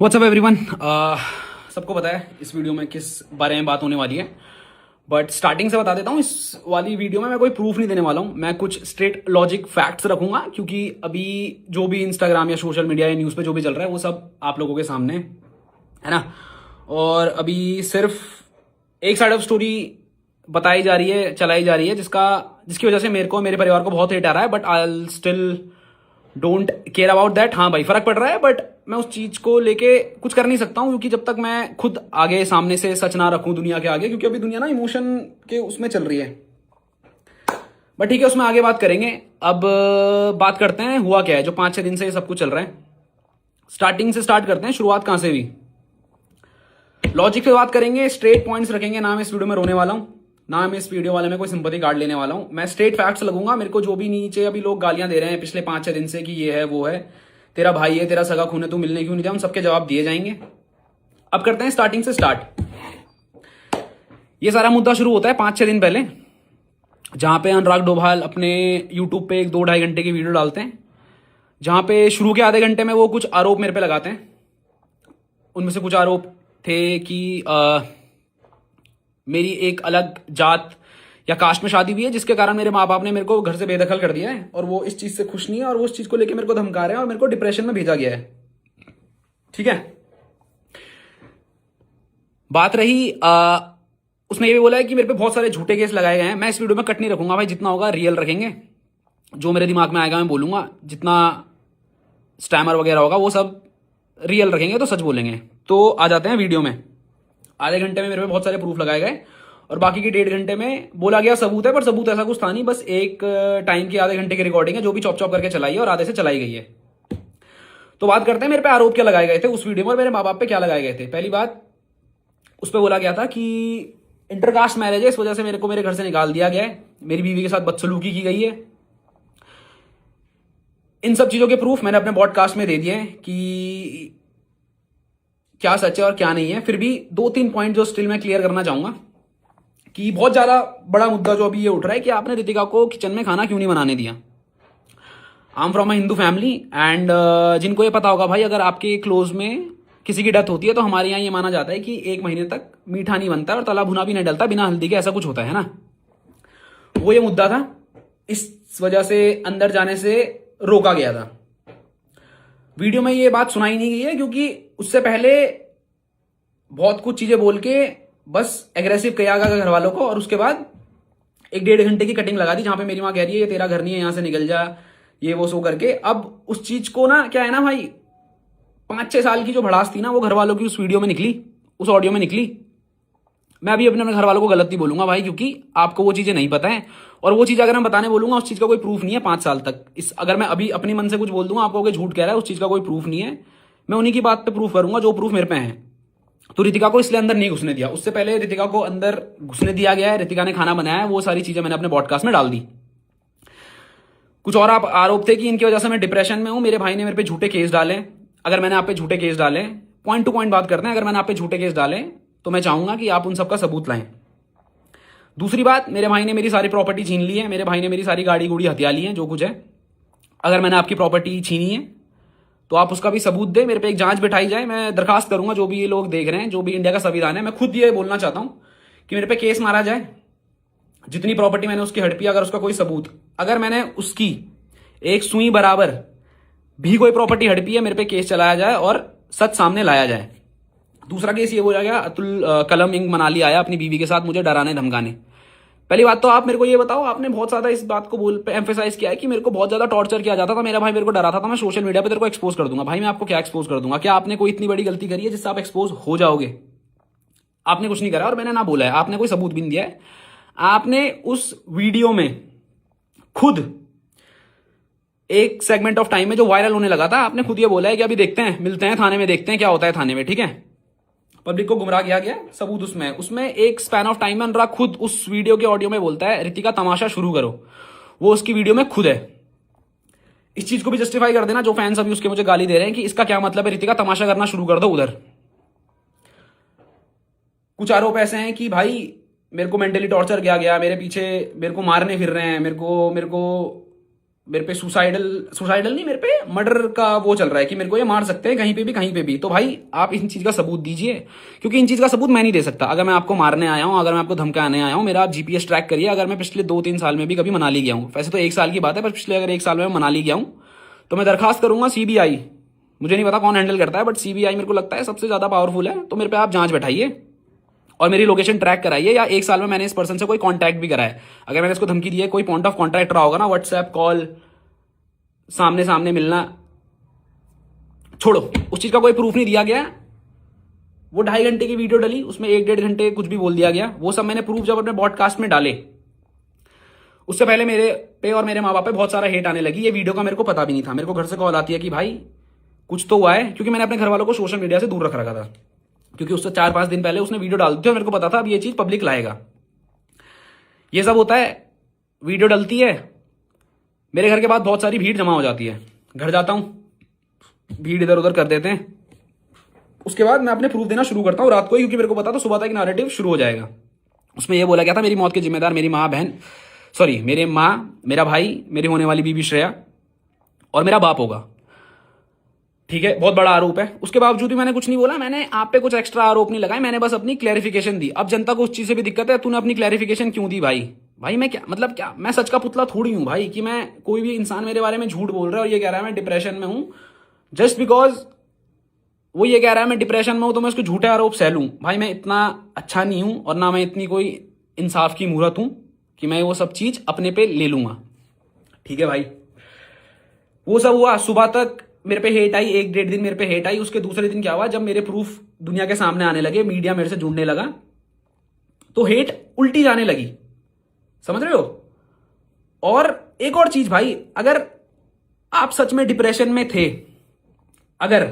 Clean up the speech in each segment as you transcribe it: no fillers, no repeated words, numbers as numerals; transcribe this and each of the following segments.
WhatsApp everyone. सबको पता है इस वीडियो में किस बारे में बात होने वाली है, बट स्टार्टिंग से बता देता हूँ। इस वाली वीडियो में मैं कोई प्रूफ नहीं देने वाला हूँ, मैं कुछ स्ट्रेट लॉजिक फैक्ट्स रखूंगा, क्योंकि अभी जो भी इंस्टाग्राम या सोशल मीडिया या न्यूज़ पे जो भी चल रहा है वो सब आप लोगों के सामने है ना। और अभी सिर्फ एक साइड ऑफ स्टोरी बताई जा रही है, चलाई जा रही है, जिसकी वजह से मेरे को मेरे परिवार को बहुत हेट आ रहा है, but I still don't care about that. हाँ भाई, फर्क पड़ रहा है, बट मैं उस चीज को लेके कुछ कर नहीं सकता हूँ, क्योंकि जब तक मैं खुद आगे सामने से सच ना रखूं दुनिया के आगे, क्योंकि अभी दुनिया ना इमोशन के उसमें चल रही है। बट ठीक है, उसमें आगे बात करेंगे। अब बात करते हैं हुआ क्या है जो 5-6 दिन से ये सब कुछ चल रहा है। स्टार्टिंग से स्टार्ट करते हैं, शुरुआत कहां से हुई। लॉजिक पे बात करेंगे, स्ट्रेट पॉइंट्स रखेंगे। ना मैं इस वीडियो में रोने वाला हूं, ना मैं इस वीडियो वाले में कोई सिंपैथी कार्ड लेने वाला हूं। मैं स्ट्रेट फैक्ट्स लगूंगा। मेरे को जो भी नीचे अभी लोग गालियां दे रहे हैं पिछले 5-6 दिन से कि ये है वो है, तेरा भाई है, तेरा सगा खून है, तू मिलने क्यों नहीं जाए, उन सबके जवाब दिए जाएंगे। अब करते हैं स्टार्टिंग से स्टार्ट। ये सारा मुद्दा शुरू होता है 5-6 दिन पहले, जहां पे अनुराग डोभाल अपने यूट्यूब पे 1-2-2.5 घंटे की वीडियो डालते हैं, जहां पे शुरू के आधे घंटे में वो कुछ आरोप मेरे पे लगाते हैं। उनमें से कुछ आरोप थे कि मेरी एक अलग जात या कास्ट में शादी हुई है, जिसके कारण मेरे माँ बाप ने मेरे को घर से बेदखल कर दिया है, और वो इस चीज से खुश नहीं है, और वो उस चीज को लेकर मेरे को धमका रहे हैं, और मेरे को डिप्रेशन में भेजा गया है। ठीक है। बात रही उसने ये भी बोला है कि मेरे पे बहुत सारे झूठे केस लगाए गए हैं। मैं इस वीडियो में कट नहीं रखूंगा भाई, जितना होगा रियल रखेंगे। जो मेरे दिमाग में आएगा मैं बोलूंगा, जितना स्टैमर वगैरह होगा वो सब रियल रखेंगे, तो सच बोलेंगे। तो आ जाते हैं वीडियो में। आधे घंटे में मेरे पे बहुत सारे प्रूफ लगाए गए, और बाकी के 1.5 घंटे में बोला गया सबूत है, पर सबूत ऐसा कुछ था नहीं। बस एक टाइम की आधे घंटे की रिकॉर्डिंग है, जो भी चॉप चॉप करके चलाई है, और आधे से चलाई गई है। तो बात करते हैं मेरे पे आरोप क्या लगाए गए थे उस वीडियो में, और मेरे माँ बाप पे क्या लगाए गए थे। पहली बात, उस पर बोला गया था कि इंटरकास्ट मैरिज है, इस वजह से मेरे को मेरे घर से निकाल दिया गया है, मेरी बीवी के साथ बदसलूकी की गई है। इन सब चीजों के प्रूफ मैंने अपने पॉडकास्ट में दे दिए हैं कि क्या सच है और क्या नहीं है। फिर भी 2-3 पॉइंट जो स्टिल मैं क्लियर करना चाहूंगा, कि बहुत ज्यादा बड़ा मुद्दा जो अभी ये उठ रहा है कि आपने रितिका को किचन में खाना क्यों नहीं बनाने दिया। I am from a Hindu family, and जिनको ये पता होगा भाई, अगर आपके क्लोज में किसी की डेथ होती है तो हमारे यहाँ ये माना जाता है कि 1 महीने तक मीठा नहीं बनता और तला भुना भी नहीं डलता बिना हल्दी के, ऐसा कुछ होता है ना। वो ये मुद्दा था, इस वजह से अंदर जाने से रोका गया था। वीडियो में ये बात सुनाई नहीं गई है, क्योंकि उससे पहले बहुत कुछ चीजें बोल के बस एग्रेसिव किया गया घर वालों को, और उसके बाद 1-1.5 घंटे की कटिंग लगा दी, जहां पे मेरी माँ कह रही है ये तेरा घर नहीं है, यहां से निकल जा, ये वो सो करके। अब उस चीज को ना, क्या है ना भाई, 5-6 साल की जो भड़ास थी ना, वो घर वालों की उस वीडियो में निकली, उस ऑडियो में निकली। मैं अभी अपने घर वालों को गलत नहीं बोलूंगा भाई, क्योंकि आपको वो चीजें नहीं पता है, और वो चीज अगर मैं बताने बोलूंगा उस चीज का कोई प्रूफ नहीं है 5 साल तक। अगर मैं अभी अपनी मन से कुछ बोल दूंगा, आप कहोगे झूठ कह रहा है, उस चीज का कोई प्रूफ नहीं है। मैं उन्हीं की बात पे प्रूफ करूंगा जो प्रूफ मेरे पे है। तो रितिका को इसलिए अंदर नहीं घुसने दिया, उससे पहले रितिका को अंदर घुसने दिया गया है, रितिका ने खाना बनाया है, वो सारी चीजें मैंने अपने पॉडकास्ट में डाल दी। कुछ और आरोप थे कि इनकी वजह से मैं डिप्रेशन में हूं, मेरे भाई ने मेरे पे झूठे केस डाले। अगर मैंने आप पे झूठे केस डाले, पॉइंट टू पॉइंट बात करते हैं, अगर मैंने आप पे झूठे केस डाले तो मैं चाहूंगा कि आप उन सबका सबूत लाएं। दूसरी बात, मेरे भाई ने मेरी सारी प्रॉपर्टी छीन ली है, मेरे भाई ने मेरी सारी गाड़ी गुड़ी हथिया ली है, जो कुछ है। अगर मैंने आपकी प्रॉपर्टी छीनी है तो आप उसका भी सबूत दे, मेरे पे एक जांच बिठाई जाए। मैं दरखास्त करूंगा, जो भी ये लोग देख रहे हैं, जो भी इंडिया का संविधान है, मैं खुद ये बोलना चाहता हूं कि मेरे पे केस मारा जाए। जितनी प्रॉपर्टी मैंने उसकी हड़पी, अगर उसका कोई सबूत, अगर मैंने उसकी एक सुई बराबर भी कोई प्रॉपर्टी हड़पी है, मेरे पे केस चलाया जाए और सच सामने लाया जाए। दूसरा केस ये बोला गया, अतुल कलम इंग मनाली आया अपनी बीवी के साथ मुझे डराने धमकाने। पहली बात तो आप मेरे को ये बताओ, आपने बहुत ज्यादा इस बात को एम्फेसाइज किया है कि मेरे को बहुत ज्यादा टॉर्चर किया जाता था, मेरा भाई मेरे को डराता था, मैं सोशल मीडिया पे तेरे को एक्सपोज कर दूंगा। भाई मैं आपको क्या एक्सपोज कर दूंगा? क्या आपने कोई इतनी बड़ी गलती करी है जिससे आप एक्सपोज हो जाओगे? आपने कुछ नहीं करा, और मैंने ना बोला है, आपने कोई सबूत भी नहीं दिया है। आपने उस वीडियो में खुद एक सेगमेंट ऑफ टाइम में जो वायरल होने लगा था, आपने खुद ये बोला है कि अभी देखते हैं, मिलते हैं थाने में, देखते हैं क्या होता है थाने में। ठीक है, पब्लिक को गुमराह किया गया, सबूत उसमें उसमें एक स्पैन ऑफ टाइम में अनुराग खुद उस वीडियो के ऑडियो में बोलता है रितिका तमाशा शुरू करो, वो उसकी वीडियो में खुद है। इस चीज को भी जस्टिफाई कर देना, जो फैंस अभी उसके मुझे गाली दे रहे हैं कि इसका क्या मतलब है, रितिका तमाशा करना शुरू कर दो उधर। कुछ आरोप ऐसे हैं कि भाई मेरे को मेंटली टॉर्चर किया गया, मेरे पीछे मेरे को मारने फिर रहे हैं, मेरे को मेरे पे सुसाइडल नहीं, मेरे पे मर्डर का वो चल रहा है कि मेरे को ये मार सकते हैं कहीं पे भी। तो भाई आप इन चीज का सबूत दीजिए, क्योंकि इन चीज का सबूत मैं नहीं दे सकता। अगर मैं आपको मारने आया हूं, अगर मैं आपको धमकाने आया हूं, मेरा आप जीपीएस ट्रैक करिए। अगर मैं पिछले 2-3 साल में भी कभी मनाली गया हूं, वैसे तो 1 साल की बात है, पर पिछले अगर 1 साल में मनाली गया हूं तो मैं दरखास्त करूंगा सीबीआई, मुझे नहीं पता कौन हैंडल करता है, बट सीबीआई मेरे को लगता है सबसे ज्यादा पावरफुल है। तो मेरे पे आप जांच बैठाइए और मेरी लोकेशन ट्रैक कराइए, या 1 साल में मैंने इस पर्सन से कोई कांटेक्ट भी करा है, अगर मैंने इसको धमकी दी है, कोई पॉइंट ऑफ कॉन्टैक्ट रहा होगा ना, व्हाट्सएप कॉल, सामने सामने मिलना, छोड़ो, उस चीज का कोई प्रूफ नहीं दिया गया। वो 2.5 घंटे की वीडियो डली, उसमें 1-1.5 घंटे कुछ भी बोल दिया गया, वो सब मैंने प्रूफ जब अपने पॉडकास्ट में डाले, उससे पहले मेरे पे और मेरे माँ बाप पे बहुत सारा हेट आने लगी। ये वीडियो का मेरे को पता भी नहीं था, मेरे को घर से कॉल आती है कि भाई कुछ तो हुआ है, क्योंकि मैंने अपने घर वालों को सोशल मीडिया से दूर रख रखा था, क्योंकि उससे 4-5 दिन पहले उसने वीडियो डाल दी थी और मेरे को पता था अब ये चीज पब्लिक लाएगा। ये सब होता है, वीडियो डलती है, मेरे घर के बाद बहुत सारी भीड़ जमा हो जाती है, घर जाता हूं, भीड़ इधर उधर कर देते हैं, उसके बाद मैं अपने प्रूफ देना शुरू करता हूं रात को ही, क्योंकि मेरे को पता था सुबह तक नैरेटिव शुरू हो जाएगा। उसमें यह बोला गया था मेरी मौत के जिम्मेदार मेरी माँ बहन, सॉरी मेरे माँ, मेरा भाई, मेरी होने वाली बीबी श्रेया और मेरा बाप होगा। ठीक है, बहुत बड़ा आरोप है, उसके बावजूद भी मैंने कुछ नहीं बोला, मैंने आप पे कुछ एक्स्ट्रा आरोप नहीं लगाए, मैंने बस अपनी क्लैरिफिकेशन दी। अब जनता को उस चीज से भी दिक्कत है, तूने अपनी क्लैरिफिकेशन क्यों दी भाई? भाई मैं क्या मतलब, क्या मैं सच का पुतला थोड़ी हूं भाई कि मैं, कोई भी इंसान मेरे बारे में झूठ बोल रहा है और ये कह रहा है मैं डिप्रेशन में हूं, जस्ट बिकॉज वो ये कह रहा है मैं डिप्रेशन में हूं तो मैं उसको झूठे आरोप सह लूं? भाई मैं इतना अच्छा नहीं हूं और ना मैं इतनी कोई इंसाफ की मूरत हूं कि मैं वो सब चीज अपने पे ले लूंगा। ठीक है भाई, वो सब हुआ, सुबह तक मेरे पे हेट आई, 1-1.5 दिन मेरे पे हेट आई। उसके दूसरे दिन क्या हुआ, जब मेरे प्रूफ दुनिया के सामने आने लगे, मीडिया मेरे से जुड़ने लगा, तो हेट उल्टी जाने लगी, समझ रहे हो? और एक और चीज भाई, अगर आप सच में डिप्रेशन में थे, अगर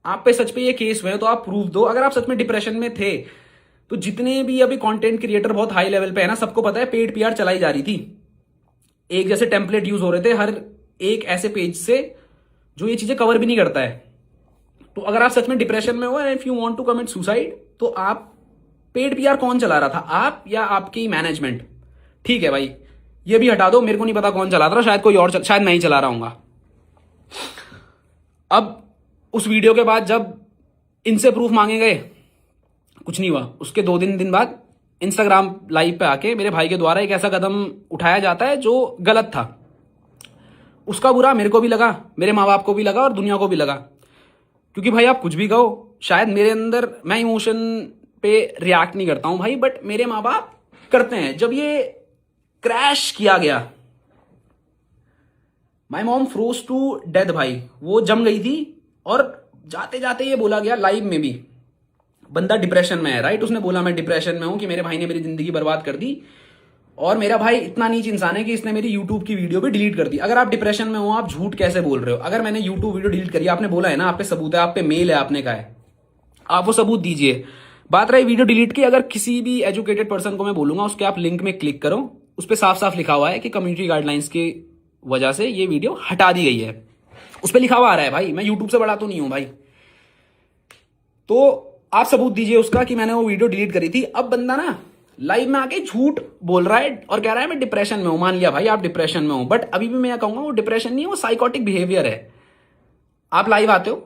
आप पे सच पे ये केस हुए तो आप प्रूफ दो। अगर आप सच में डिप्रेशन में थे तो जितने भी अभी कंटेंट क्रिएटर बहुत हाई लेवल पे है ना, सबको पता है पेड पीआर चलाई जा रही थी, एक जैसे टेम्पलेट यूज हो रहे थे हर एक ऐसे पेज से जो ये चीजें कवर भी नहीं करता है। तो अगर आप सच में डिप्रेशन में हो and if you want to commit suicide, तो आप, पेड पीआर कौन चला रहा था, आप या आपकी मैनेजमेंट? ठीक है भाई, ये भी हटा दो, मेरे को नहीं पता कौन चला रहा, शायद कोई और शायद मैं ही चला रहा हूंगा। अब उस वीडियो के बाद जब इनसे प्रूफ मांगे गए, कुछ नहीं हुआ। उसके 2 दिन बाद इंस्टाग्राम लाइव पे आके मेरे भाई के द्वारा एक ऐसा कदम उठाया जाता है जो गलत था। उसका बुरा मेरे को भी लगा, मेरे माँ बाप को भी लगा और दुनिया को भी लगा, क्योंकि भाई आप कुछ भी कहो, शायद मेरे अंदर, मैं इमोशन पे रिएक्ट नहीं करता हूं भाई, बट मेरे माँ बाप करते हैं। जब ये क्रैश किया गया, my mom froze to death भाई, वो जम गई थी। और जाते जाते ये बोला गया लाइव में भी, बंदा डिप्रेशन में है, राइट? उसने बोला मैं डिप्रेशन में हूं, कि मेरे भाई ने मेरी जिंदगी बर्बाद कर दी, और मेरा भाई इतना नीच इंसान है कि इसने मेरी यूट्यूब की वीडियो भी डिलीट कर दी। अगर आप डिप्रेशन में हो, आप झूठ कैसे बोल रहे हो? अगर मैंने यूट्यूब वीडियो डिलीट करी, आपने बोला है ना, आप पे सबूत है, आप पे मेल है, आपने कहा है, आप वो सबूत दीजिए। बात रही वीडियो डिलीट की, अगर किसी भी एजुकेटेड पर्सन को मैं बोलूंगा उसके आप लिंक में क्लिक करो, उस पर साफ साफ लिखा हुआ है कि कम्युनिटी गाइडलाइंस की वजह से ये वीडियो हटा दी गई है, उस पर लिखा हुआ आ रहा है भाई, मैं यूट्यूब से बड़ा तो नहीं हूं भाई। तो आप सबूत दीजिए उसका कि मैंने वो वीडियो डिलीट करी थी। अब बंदा ना लाइव में आके झूठ बोल रहा है और कह रहा है मैं डिप्रेशन में हूं। मान लिया भाई आप डिप्रेशन में हो, बट अभी भी मैं कहूंगा वो डिप्रेशन नहीं है, वो साइकोटिक बिहेवियर है। आप लाइव आते हो,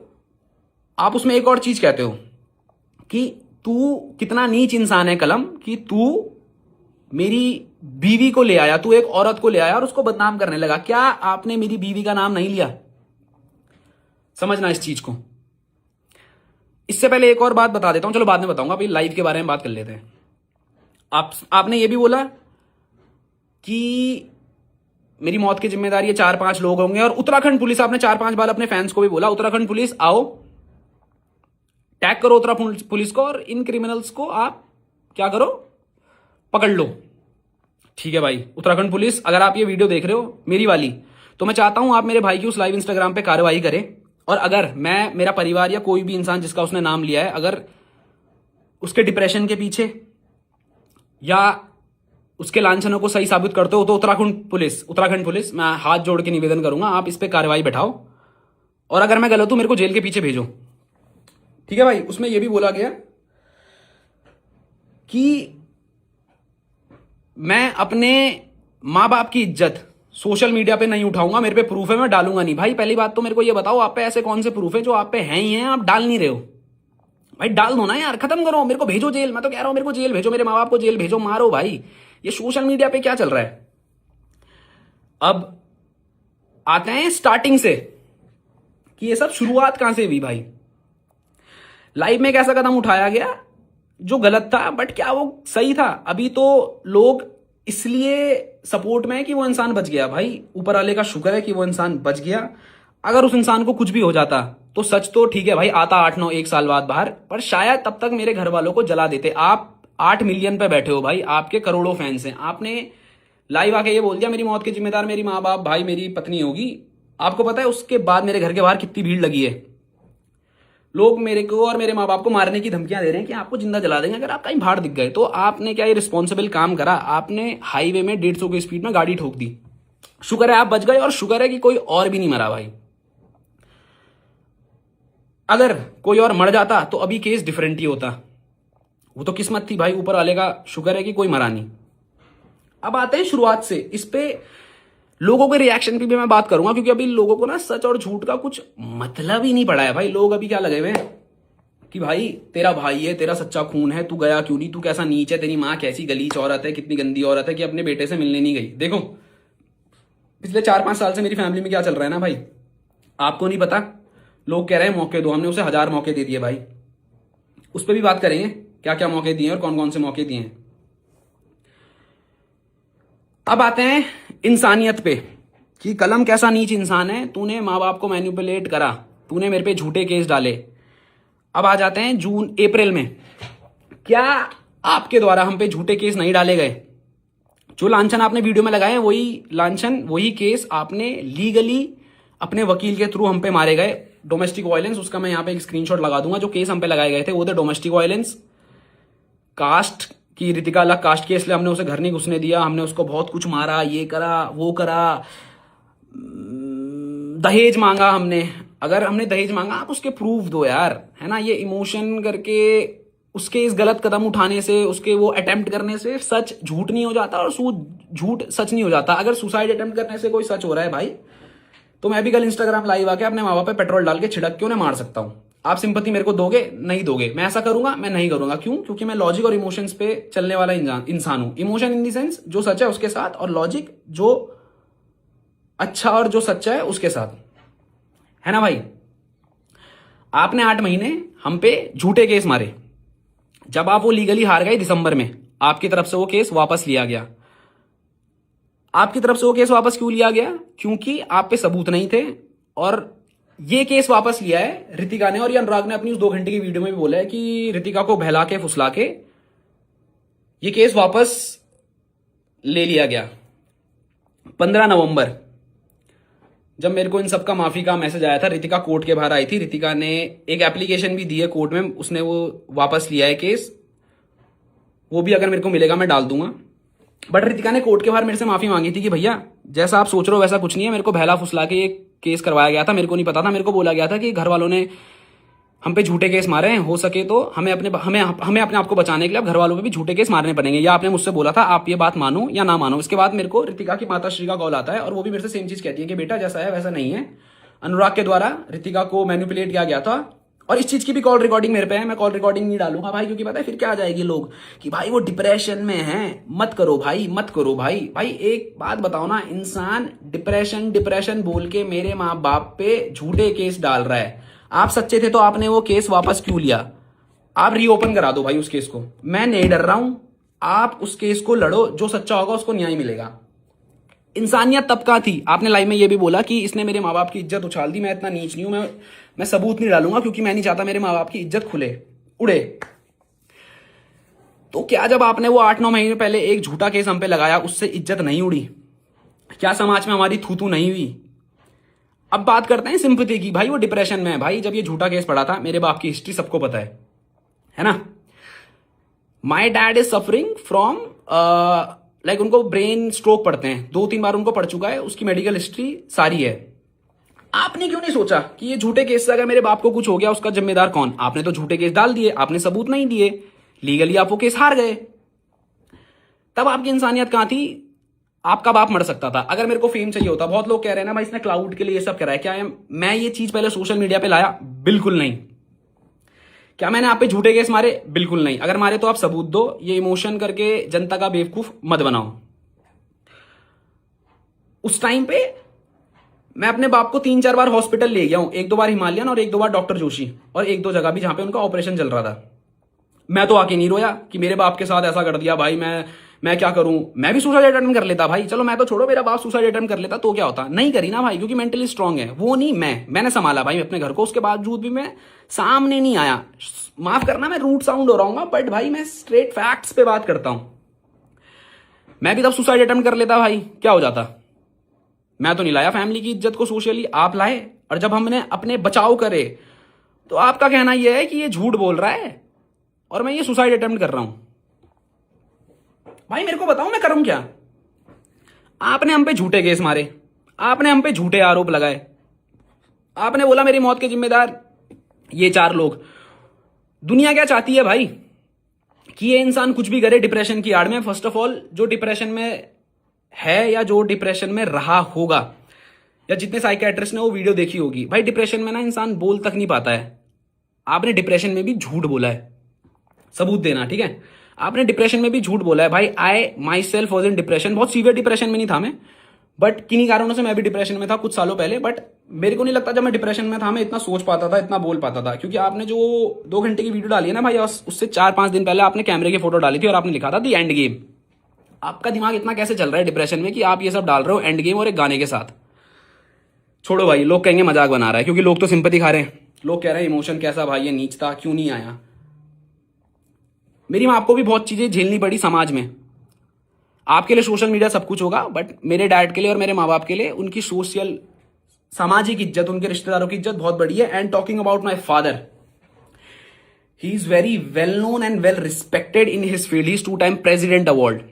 आप उसमें एक और चीज कहते हो कि तू कितना नीच इंसान है कलम, कि तू मेरी बीवी को ले आया, तू एक औरत को ले आया और उसको बदनाम करने लगा। क्या आपने मेरी बीवी का नाम नहीं लिया? समझना इस चीज को। इससे पहले एक और बात बता देता हूं, चलो बाद में बताऊंगा, अभी लाइव के बारे में बात कर लेते हैं। आपने ये भी बोला कि मेरी मौत की जिम्मेदारी ये 4-5 लोग होंगे, और उत्तराखंड पुलिस, आपने 4-5 बार अपने फैंस को भी बोला उत्तराखंड पुलिस आओ, टैग करो उत्तराखंड पुलिस को, और इन क्रिमिनल्स को आप क्या करो, पकड़ लो। ठीक है भाई, उत्तराखंड पुलिस, अगर आप ये वीडियो देख रहे हो मेरी वाली, तो मैं चाहता हूं आप मेरे भाई की उस लाइव इंस्टाग्राम पे कार्रवाई करें, और अगर मैं, मेरा परिवार या कोई भी इंसान जिसका उसने नाम लिया है, अगर उसके डिप्रेशन के पीछे या उसके लांछनों को सही साबित करते हो, तो उत्तराखंड पुलिस, मैं हाथ जोड़ के निवेदन करूंगा आप इस पे कार्रवाई बैठाओ, और अगर मैं गलत हूं मेरे को जेल के पीछे भेजो। ठीक है भाई, उसमें यह भी बोला गया कि मैं अपने माँ बाप की इज्जत सोशल मीडिया पे नहीं उठाऊंगा, मेरे पे प्रूफ है, मैं डालूंगा नहीं। भाई पहली बात तो मेरे को ये बताओ, आप पे ऐसे कौन से प्रूफ है जो आप पे हैं ही हैं, आप डाल नहीं रहे हो? भाई डाल दो ना यार, खत्म करो, मेरे को भेजो जेल। मैं तो कह रहा हूं मेरे को जेल भेजो, मेरे माँ बाप को जेल भेजो, मारो भाई। ये सोशल मीडिया पे क्या चल रहा है? अब आते हैं स्टार्टिंग से कि ये सब शुरुआत कहां से हुई भाई। लाइफ में एक ऐसा कदम उठाया गया जो गलत था, बट क्या वो सही था? अभी तो लोग इसलिए सपोर्ट में है कि वो इंसान बच गया। भाई ऊपर वाले का शुक्र है कि वो इंसान बच गया। अगर उस इंसान को कुछ भी हो जाता तो सच तो ठीक है भाई, आता 8-9 1 साल बाद बाहर, पर शायद तब तक मेरे घर वालों को जला देते। आप 8 मिलियन पे बैठे हो भाई, आपके करोड़ों फैंस हैं, आपने लाइव आके ये बोल दिया मेरी मौत के जिम्मेदार मेरी माँ बाप भाई मेरी पत्नी होगी। आपको पता है उसके बाद मेरे घर के बाहर कितनी भीड़ लगी है? लोग मेरे को और मेरे माँ बाप को मारने की धमकियां दे रहे हैं कि आपको जिंदा जला देंगे अगर आप कहीं बाहर दिख गए। तो आपने क्या ये रिस्पॉन्सिबल काम करा? आपने हाईवे में 150 की स्पीड में गाड़ी ठोक दी। शुक्र है आप बच गए, और शुक्र है कि कोई और भी नहीं मरा भाई। अगर कोई और मर जाता तो अभी केस डिफरेंट ही होता। वो तो किस्मत थी भाई, ऊपर वाले का शुक्र है कि कोई मरा नहीं। अब आते हैं शुरुआत से, इस पे लोगों के रिएक्शन की भी मैं बात करूंगा, क्योंकि अभी लोगों को ना सच और झूठ का कुछ मतलब ही नहीं पड़ा है भाई। लोग अभी क्या लगे हुए हैं कि भाई तेरा भाई है, तेरा सच्चा खून है, तू गया क्यों नहीं, तू कैसा नीच है, तेरी माँ कैसी गलीच औरत है, कितनी गंदी औरत है कि अपने बेटे से मिलने नहीं गई। देखो पिछले 4-5 साल से मेरी फैमिली में क्या चल रहा है ना भाई, आपको नहीं पता। लोग कह रहे हैं मौके दो, हमने उसे 1000 मौके दे दिए भाई। उस पर भी बात करेंगे क्या क्या मौके दिए और कौन कौन से मौके दिए हैं। अब आते हैं इंसानियत पे कि कलम कैसा नीच इंसान है, तूने माँ बाप को मैनिपुलेट करा, तूने मेरे पे झूठे केस डाले। अब आ जाते हैं जून अप्रैल में, क्या आपके द्वारा हम पे झूठे केस नहीं डाले गए? जो लांछन आपने वीडियो में लगाए वही लांछन वही केस आपने लीगली अपने वकील के थ्रू हम पे मारे गए। डोमेस्टिक वायलेंस, उसका मैं यहाँ पे एक स्क्रीनशॉट लगा दूंगा। जो केस हम पे लगाए गए थे वो थे डोमेस्टिक वायलेंस, कास्ट की, ऋतिका अलग कास्ट के, इसलिए हमने उसे घर नहीं घुसने दिया, हमने उसको बहुत कुछ मारा, ये करा वो करा, दहेज मांगा हमने। अगर हमने दहेज मांगा आप उसके प्रूफ दो यार, है ना। ये इमोशन करके उसके इस गलत कदम उठाने से, उसके वो अटेम्प्ट करने से सच झूठ नहीं हो जाता और झूठ सच नहीं हो जाता। अगर सुसाइड अटेम्प्ट करने से कोई सच हो रहा है भाई, तो मैं भी कल इंस्टाग्राम लाइव आके अपने माँ बाप पे पेट्रोल डाल के छिड़क के उन्हें मार सकता हूं। आप सिंपैथी मेरे को दोगे? नहीं दोगे। मैं ऐसा करूंगा? मैं नहीं करूंगा। क्यों? क्योंकि मैं लॉजिक और इमोशंस पे चलने वाला इंसान हूं। इमोशन इन दी सेंस जो सच है उसके साथ, और लॉजिक जो अच्छा और जो सच्चा है उसके साथ, है ना भाई। आपने 8 महीने हम पे झूठे केस मारे। जब आप वो लीगली हार गए दिसंबर में, आपकी तरफ से वो केस वापस लिया गया। आपकी तरफ से वो केस वापस क्यों लिया गया? क्योंकि आप पे सबूत नहीं थे। और ये केस वापस लिया है ऋतिका ने, और ये अनुराग ने अपनी उस 2 घंटे की वीडियो में भी बोला है कि ऋतिका को बहला के फुसला के ये केस वापस ले लिया गया। 15 नवंबर जब मेरे को इन सब का माफी का मैसेज आया था, ऋतिका कोर्ट के बाहर आई थी। ऋतिका ने एक एप्लीकेशन भी दी है कोर्ट में, उसने वो वापस लिया है केस। वो भी अगर मेरे को मिलेगा मैं डाल दूंगा। बट ऋतिका ने कोर्ट के बाहर मेरे से माफी मांगी थी कि भैया जैसा आप सोच रहे हो वैसा कुछ नहीं है, मेरे को बहला फुसला के एक केस करवाया गया था, मेरे को नहीं पता था। मेरे को बोला गया था कि घर वालों ने हम पे झूठे केस मारे हैं, हो सके तो हमें अपने आप को बचाने के लिए अब घर वालों पे भी झूठे केस मारने पड़ेंगे। या आपने मुझसे बोला था, आप ये बात मानो या ना मानो। इसके बाद मेरे को ऋतिका की माता श्री का कॉल आता है, और वो भी मेरे से सेम चीज कहती है कि बेटा जैसा है वैसा नहीं है, अनुराग के द्वारा ऋतिका को मैनिपुलेट किया गया था। और इस चीज की भी कॉल रिकॉर्डिंग मेरे पे है। मैं कॉल रिकॉर्डिंग नहीं डालूंगा भाई, क्योंकि पता है फिर क्या आ जाएगी लोग कि भाई वो डिप्रेशन में है। मत करो भाई, मत करो भाई। भाई एक बात बताओ ना, इंसान डिप्रेशन बोल के मेरे माँ बाप पे झूठे केस डाल रहा है। आप सच्चे थे तो आपने वो केस वापस क्यों लिया? आप रीओपन करा दो भाई उस केस को। मैं नहीं डर रहा हूं, आप उस केस को लड़ो, जो सच्चा होगा उसको न्याय मिलेगा। इंसानियत तब का थी। आपने लाइव में ये भी बोला कि इसने मेरे माँ बाप की इज्जत उछाल दी। मैं इतना नीच नहीं हूं, मैं सबूत नहीं डालूंगा, क्योंकि मैं नहीं चाहता मेरे माँ बाप की इज्जत खुले उड़े। तो क्या जब आपने वो 8-9 महीने पहले एक झूठा केस हम पे लगाया, उससे इज्जत नहीं उड़ी? क्या समाज में हमारी थू नहीं हुई? अब बात करते हैं सिंपैथी की। भाई वो डिप्रेशन में है भाई। जब ये झूठा केस पड़ा था, मेरे बाप की हिस्ट्री सबको पता है ना। My dad is suffering from like, उनको ब्रेन स्ट्रोक पड़ते हैं, 2-3 बार उनको पड़ चुका है, उसकी मेडिकल हिस्ट्री सारी है। आपने क्यों नहीं सोचा कि ये झूठे केस से अगर मेरे बाप को कुछ हो गया उसका जिम्मेदार कौन? आपने तो झूठे केस डाल दिए, आपने सबूत नहीं दिए, लीगली आप वो केस हार गए। तब आपकी इंसानियत कहां थी? आपका बाप मर सकता था अगर मेरे को फेम चाहिए होता। बहुत लोग कह रहे हैं ना भाई इसने क्लाउड के लिए ये सब करा है, क्या है? मैं ये चीज पहले सोशल मीडिया पे लाया? बिल्कुल नहीं। क्या मैंने आप पे झूठे केस मारे? बिल्कुल नहीं। अगर मारे तो आप सबूत दो, ये इमोशन करके जनता का बेवकूफ मत बनाओ। उस टाइम पे मैं अपने बाप को 3-4 बार हॉस्पिटल ले गया हूं, 1-2 बार हिमालयन और 1-2 बार डॉक्टर जोशी, और 1-2 जगह भी जहां पे उनका ऑपरेशन चल रहा था। मैं तो आके नहीं रोया कि मेरे बाप के साथ ऐसा कर दिया भाई, मैं क्या करूं। मैं भी सुसाइड अटेम्प्ट कर लेता भाई, चलो मैं तो छोड़ो, मेरा बाप सुसाइड अटेम्प्ट कर लेता तो क्या होता। नहीं करी ना भाई, क्योंकि मेंटली स्ट्रांग है वो। नहीं, मैंने संभाला भाई अपने घर को, उसके बावजूद भी मैं सामने नहीं आया। माफ करना मैं रूट साउंड हो रहा हूँ, बट भाई मैं स्ट्रेट फैक्ट्स पे बात करता हूं। मैं भी तब सुसाइड अटेम्प्ट कर लेता भाई, क्या हो जाता। मैं तो नहीं लाया फैमिली की इज्जत को सोशली, आप लाए। और जब हमने अपने बचाव करे तो आपका कहना यह है कि ये झूठ बोल रहा है और मैं ये सुसाइड अटेम्प्ट कर रहा हूं। भाई मेरे को बताओ मैं करूं क्या? आपने हम पे झूठे केस मारे, आपने हम पे झूठे आरोप लगाए, आपने बोला मेरी मौत के जिम्मेदार ये 4 लोग। दुनिया क्या चाहती है भाई? कि ये इंसान कुछ भी करे डिप्रेशन की आड़ में। फर्स्ट ऑफ ऑल जो डिप्रेशन में है या जो डिप्रेशन में रहा होगा, या जितने साइकेट्रिस्ट ने वो वीडियो देखी होगी, भाई डिप्रेशन में ना इंसान बोल तक नहीं पाता है। आपने डिप्रेशन में भी झूठ बोला है, सबूत देना, ठीक है? आपने डिप्रेशन में भी झूठ बोला है भाई। I myself was in depression, बहुत सीवियर डिप्रेशन में नहीं था मैं, बट किन्हीं कारणों से मैं भी डिप्रेशन में था कुछ सालों पहले। बट मेरे को नहीं लगता जब मैं डिप्रेशन में था मैं इतना सोच पाता था, इतना बोल पाता था। क्योंकि आपने जो 2 घंटे की वीडियो डाली है ना भाई, उससे 4-5 दिन पहले आपने कैमरे की फोटो डाली थी और आपने लिखा था दी एंड गेम। आपका दिमाग इतना कैसे चल रहा है डिप्रेशन में कि आप ये सब डाल रहे हो एंड गेम और एक गाने के साथ? छोड़ो भाई, लोग कहेंगे मजाक बना रहा है, क्योंकि लोग तो सिंपैथी खा रहे हैं। लोग कह रहे हैं इमोशन कैसा भाई, ये नीच था, क्यों नहीं आया। मेरी मां को भी बहुत चीजें झेलनी पड़ी समाज में। आपके लिए सोशल मीडिया सब कुछ होगा, बट मेरे डैड के लिए और मेरे माँ बाप के लिए उनकी सोशल सामाजिक इज्जत, उनके रिश्तेदारों की इज्जत बहुत बड़ी है। And talking about my father, he is very well known and well respected in his field. He is 2 time president award,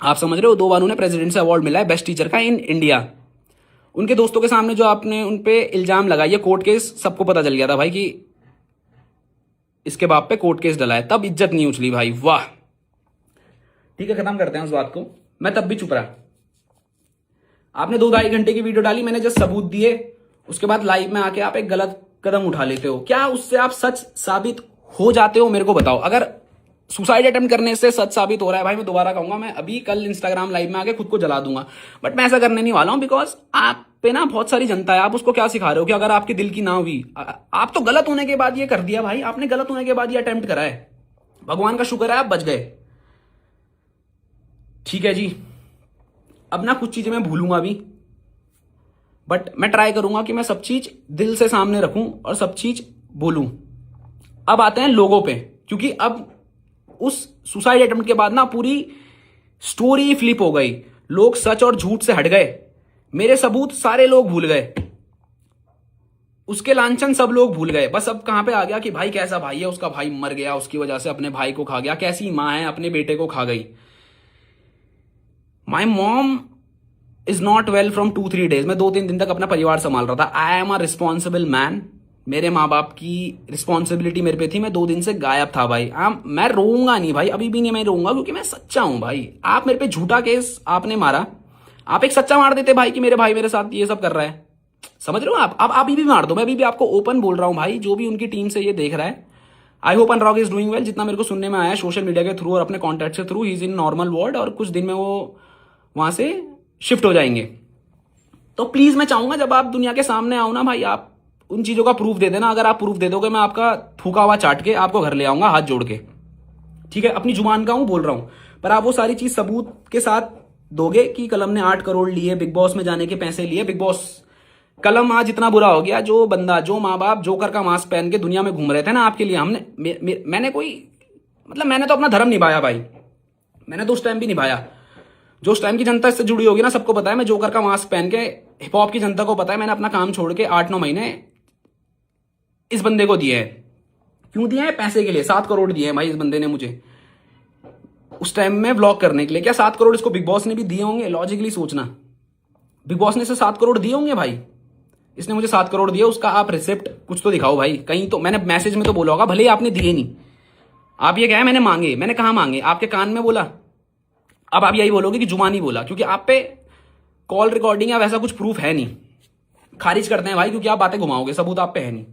आप समझ रहे हो, 2 बार उन्हें प्रेसिडेंट से अवार्ड मिला है बेस्ट टीचर का इन इंडिया। उनके दोस्तों के सामने जो आपने उनपे इल्जाम लगाया, कोर्ट केस, सबको पता चल गया था भाई कि इसके बाप पे कोर्ट केस डला है, तब इज्जत नहीं उछली भाई। वाह, ठीक है, खत्म करते हैं उस बात को। मैं तब भी चुप रहा। आपने 2-2.5 घंटे की वीडियो डाली, मैंने जस्ट सबूत दिए, उसके बाद लाइव में आके आप एक गलत कदम उठा लेते हो। क्या उससे आप सच साबित हो जाते हो? मेरे को बताओ। अगर सुसाइड अटेम्प्ट करने से सच साबित हो रहा है भाई, मैं दोबारा कहूंगा, मैं अभी कल इंस्टाग्राम लाइव में आके खुद को जला दूंगा। बट मैं ऐसा करने नहीं वाला हूं, बिकॉज आप पे ना बहुत सारी जनता है। आप उसको क्या सिखा रहे हो कि अगर आपके दिल की ना हुई, आप तो गलत होने के बाद ये कर दिया भाई, आपने गलत होने के बाद ये अटेम्प्ट करा है। भगवान का शुक्र है आप बच गए। ठीक है जी, अब ना कुछ चीजें मैं भूलूंगा अभी, बट मैं ट्राई करूंगा कि मैं सब चीज दिल से सामने रखूं और सब चीज बोलूं। अब आते हैं लोगों पे, क्योंकि अब उस सुसाइड अटेम्प्ट के बाद ना पूरी स्टोरी फ्लिप हो गई। लोग सच और झूठ से हट गए, मेरे सबूत सारे लोग भूल गए, उसके लांछन सब लोग भूल गए। बस अब कहां पे आ गया कि भाई कैसा भाई है, उसका भाई मर गया, उसकी वजह से अपने भाई को खा गया, कैसी मां है अपने बेटे को खा गई। My mom is not well from 2-3 days. मैं 2-3 दिन तक अपना परिवार संभाल रहा था। I am a responsible man, मेरे माँ बाप की रिस्पॉन्सिबिलिटी मेरे पे थी। मैं 2 दिन से गायब था भाई। मैं रोऊंगा नहीं भाई, अभी भी नहीं मैं रोऊंगा, क्योंकि मैं सच्चा हूं भाई। आप मेरे पे झूठा केस आपने मारा, आप एक सच्चा मार देते भाई कि मेरे भाई मेरे साथ ये सब कर रहा है। समझ रहे हो आप? अब अभी भी मार दो, मैं अभी भी आपको ओपन बोल रहा हूं भाई। जो भी उनकी टीम से ये देख रहा है, I hope Anarock is doing well. जितना मेरे को सुनने में आया सोशल मीडिया के थ्रू और अपने कॉन्टैक्ट से through, he is in normal ward और कुछ दिन में वो वहां से शिफ्ट हो जाएंगे। तो प्लीज मैं चाहूंगा जब आप दुनिया के सामने आओ ना भाई, आप उन चीजों का प्रूफ दे देना। अगर आप प्रूफ दे दोगे, मैं आपका थूका हुआ चाट के आपको घर ले आऊंगा हाथ जोड़ के। ठीक है, अपनी जुबान का हूं बोल रहा हूं, पर आप वो सारी चीज सबूत के साथ दोगे कि कलम ने 8 करोड़ लिए, बिग बॉस में जाने के पैसे लिए। बिग बॉस कलम आज इतना बुरा हो गया, जो बंदा, जो माँ बाप जोकर का मास्क पहन के दुनिया में घूम रहे थे ना आपके लिए, मैंने कोई मतलब मैंने तो अपना धर्म निभाया भाई। मैंने तो उस टाइम भी निभाया। जो उस टाइम की जनता इससे जुड़ी होगी ना, सबको पता है मैं जोकर का मास्क पहन के, हिप हॉप की जनता को पता है मैंने अपना काम छोड़ के 8-9 महीने इस बंदे को दिए हैं। क्यों दिए हैं? पैसे के लिए। 7 करोड़ दिए हैं भाई इस बंदे ने मुझे उस टाइम में व्लॉग करने के लिए। क्या 7 करोड़ इसको बिग बॉस ने भी दिए होंगे? लॉजिकली सोचना, बिग बॉस ने इसे 7 करोड़ दिए होंगे भाई। इसने मुझे 7 करोड़ दिए, उसका आप रिसिप्ट कुछ तो दिखाओ भाई। कहीं तो मैंने मैसेज में तो बोला होगा, भले ही आपने दिए नहीं। आप ये कहा मैंने मांगे, मैंने कहा मांगे? आपके कान में बोला? अब आप यही बोलोगे कि जुमा नहीं बोला, क्योंकि आप पे कॉल रिकॉर्डिंग या वैसा कुछ प्रूफ है नहीं। खारिज करते हैं भाई, क्योंकि आप बातें घुमाओगे, सबूत आप पे है नहीं।